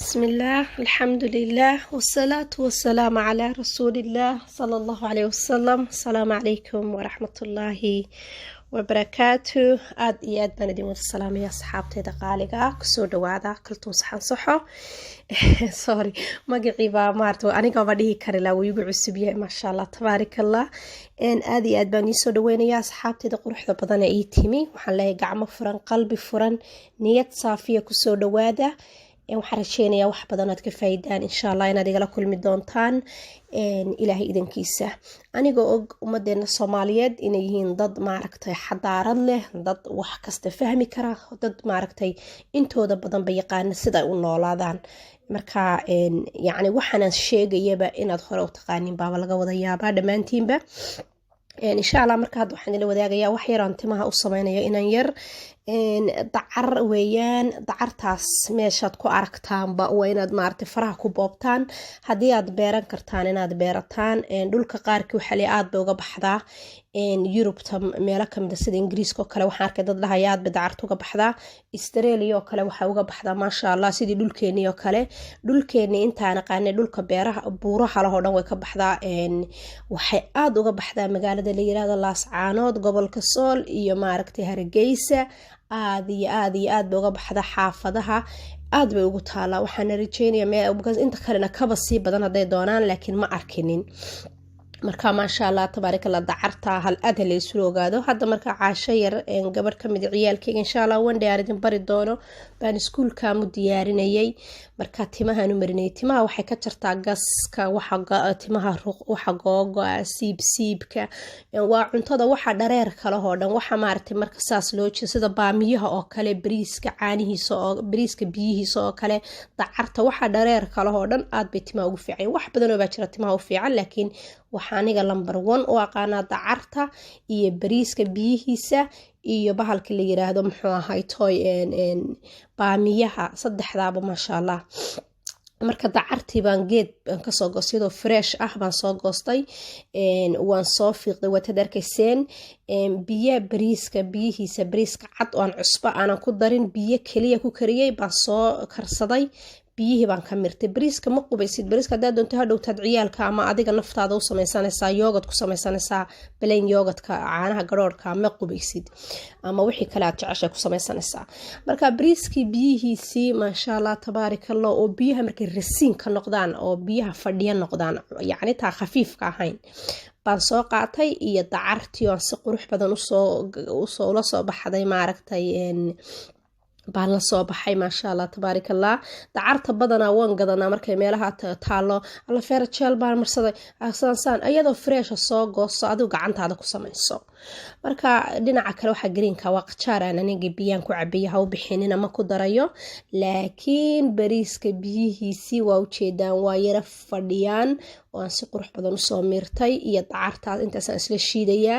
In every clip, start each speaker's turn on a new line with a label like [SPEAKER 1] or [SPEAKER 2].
[SPEAKER 1] بسم الله الحمد لله والصلاة والسلام على رسول الله صلى الله عليه وسلم. السلام عليكم ورحمة الله وبركاته. آد بندي والسلام يا أصحابتي دقالقة كسور دوادا كلتون صحان صحو سوري مقعي مارتو أنا قابله كارلا ويقعو السبيع ما شاء الله تبارك الله. إن آد بني سو دوين يا أصحابتي دقروح بدن أي تيمي وحنلاقي قعمة فرن قلبي فرن نية صافية كسور دوادا. waxaan rajeynayaa wax badan aad ka faa'iidaan insha Allah inaad igala kulmi doontaan ilaahay idankiisa. Anigoo og ummadeena Soomaaliyeed inay yihiin dad maaragtay xadaarad leh, dad wax kasta fahmi kara, dad maaragtay intooda badan ba yaqaan sida ay u noolaadaan. Marka yani waxaan sheegayaba inaad hore u taqaanin baa laga wada yaabaa dhamaantiinba. insha Allah marka hadda waxaan ila wadaagayaa wax yar aan timaha u sameeyo inaan yar dacar weeyaan. dacartaas meeshaad ku aragtaanba waa inaad maartay faraha ku boobtaan. haddii aad beeran kartaan inaad beerataan. dhulka qaarkii waxa la aad bay uga baxdaa Yurubta meelo kamid ah sida Ingiriiska oo kale waxaan arkay dad lahayaa aad bay dacarta uga baxdaa. Australia oo kale waxa uga baxdaa maasha Allah sidii dhulkeeni oo kale. dhulkeeni intaan aqaanay dhulka beeraha buuraha la hodhan way ka baxdaa. waxay aad uga baxdaa magaalada la yiraahdo Laascaanood gobolka Sool iyo maaragtay Hargeysa. aad bay uga baxdaa xaafadaha aad bay ugu taalaa. waxaan rajeynayaa inta kalena kaba sii badan haday doonaan laakiin ma arkinin. marka ma sha Allah tabaaraka Allah dacarta hal aad la isoo ogaado. hadda marka caasho yar gabadh kamid ciyaalkayga insha Allah one day aan bari doono baan iskuulka mu diyaarinayay. marka timahan u marinay timaha waxay ka jartaa gaska waxa timaha ruq waxa googo siibka waa cuntada waxa dhareer kala hoodhan waxa maartay marka saas loo jeedo sida baamiyaha oo kale bariiska caanihiisa oo bariiska biyihiisa oo kale dacarta waxa dhareer kala hoodhan aad bay timaha ugu fiican. wax badan oo baa jira timaha u fiican laakiin waxaan aniga number 1 oo aqaana dacarta iyo bariiska biyihiisa iyo bahalka la yiraahdo muxuu ahay toy baamiyaha saddexdaaba ma sha Allah. marka dacartii baan geed ka soo goostay oo fresh ah baan soo goostay waan soo fiiqday wata darkayseen biyo bariiska biyihiisa bariiska cad oo aan cusba aanan ku darin biyo kaliya ku kariyay baan soo karsaday. biyihii baan ka mirtay bariiska ma qubaysid bariiska hadaa doonto hadhow taad ciyaalka ama adiga naftaada u samaysanaysaa yogurt ku samaysanaysaa plain yogurtka caanaha garoorka ma qubaysid ama wixii kale aad jeceshay ku samaysanaysaa. marka bariiskii biyihiisii ma sha Allah tabaaraka Allah oo biyaha markay rasiin ka noqdaan oo biyaha fadhiya noqdaan yacni taa khafiifka ahayn baan soo qaatay iyo dacartii oo si qurux badan u soo la soo baxday maaragtay baan la soo baxay ma sha Allah tabaaraka Allah. dacarta badana waan gadanaa markay meelaha taalo alla feera jeel baan marsaday asan ayadoo fresh soo goosto adigu gacantaada ku samayso. marka dhinaca kale waxa greenka waa qajaar aan aniga biyaan ku cabiyaha u bixinin ama ku darayo laakiin bariiska biyihiisi waa u jeedaan waa yara fadhiyaan oo si qurux badan u soo miirtay iyo dacarta intaas isla shiidaya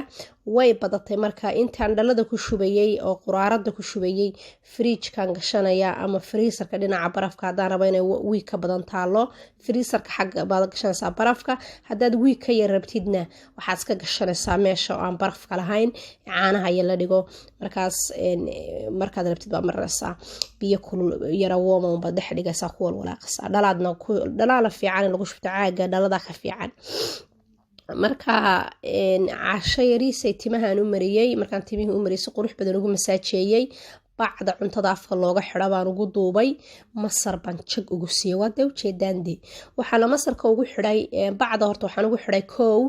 [SPEAKER 1] way badatay. marka intaan dhalada ku shubayay oo quraarada ku shubayay fridge kan gashanaya ama freezerka dhinaca barafka hadaan rabo inay week ka badan taalo freezerka xagga baad gashanaysaa barafka hadaad week ka yar rabtidna waxaad iska gashanaysaa meesha oo aan barafka lahayn caanaha la dhigo markaas markaad rabtid baa maraysaa biyo kulul yara warm baad dhex dhigaysaa ku walwalaaqaysaa dhalaala fiican lagu shubto caaga dhalada ka fiican. marka caasho yariisay timahan u mariyay markaan timihii u mariyay si qurux badan ugu masaajeeyay bacda cuntada afka looga xidha baan ugu duubay masar baan jag ugu siiyay waa u jeedaande waxaan masarka ugu xidhay bacda horta waxaan ugu xidhay koow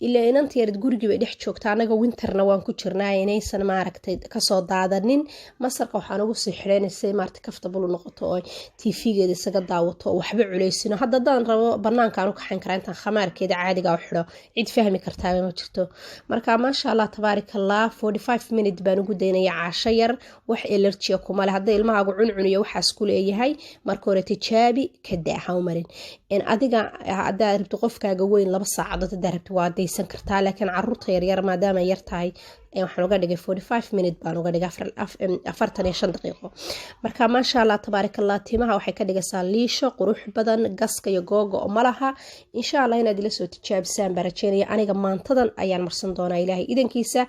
[SPEAKER 1] ilaa inanta yarid gurigii bay dhex joogtaa anaga winterna waan ku jirnaa inaysan maaragtay ka soo daadanin masarka waxaan ugu sii xidhanaysay maartay comfortable noqoto oo TV-geeda isaga daawato waxba culeysino hadda daan rabo banaankaan u kaxayn karaa intaan khamaarkeeda caadiga u xidho cid fahmi kartaa ma jirto. marka ma sha Allah tabaaraka Allah 45 minutes baan ugu daynaya caasho yar wax allergy kuma leh haday ilmahaagu cuncuniyo waxaas ku leeyahay marka hore tijaabi ka daaha u marin in adiga hadaa rabto qofkaaga weyn 2 saacadood hadaa rabto waa deysan kartaa laakiin carruurta yar yar maadaama yar tahay waxaan uga dhigay 45 minute baan uga dhigay 45 daqiiqo marka maasha Allah tabaarakallah timaha waxay ka dhigaysaa liisho qurux badan gaska iyo googa oo malaha insha Allah inaad ila soo tijaabisaan barajeynaya aniga maantadan ayaan marsan doonaa ilaahay idankiisa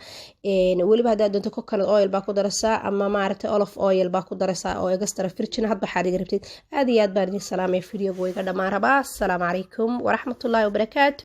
[SPEAKER 1] waliba hadaa doonto coconut oil baa ku daraysaa ama maaragtay olive oil baa ku daraysaa oo extra virgin hadba xaad rabtid aad iyo aad baan idin salaamay video-ga iga dhamaan rabaa assalaamu calaykum waraxmatullaahi wabarakaatu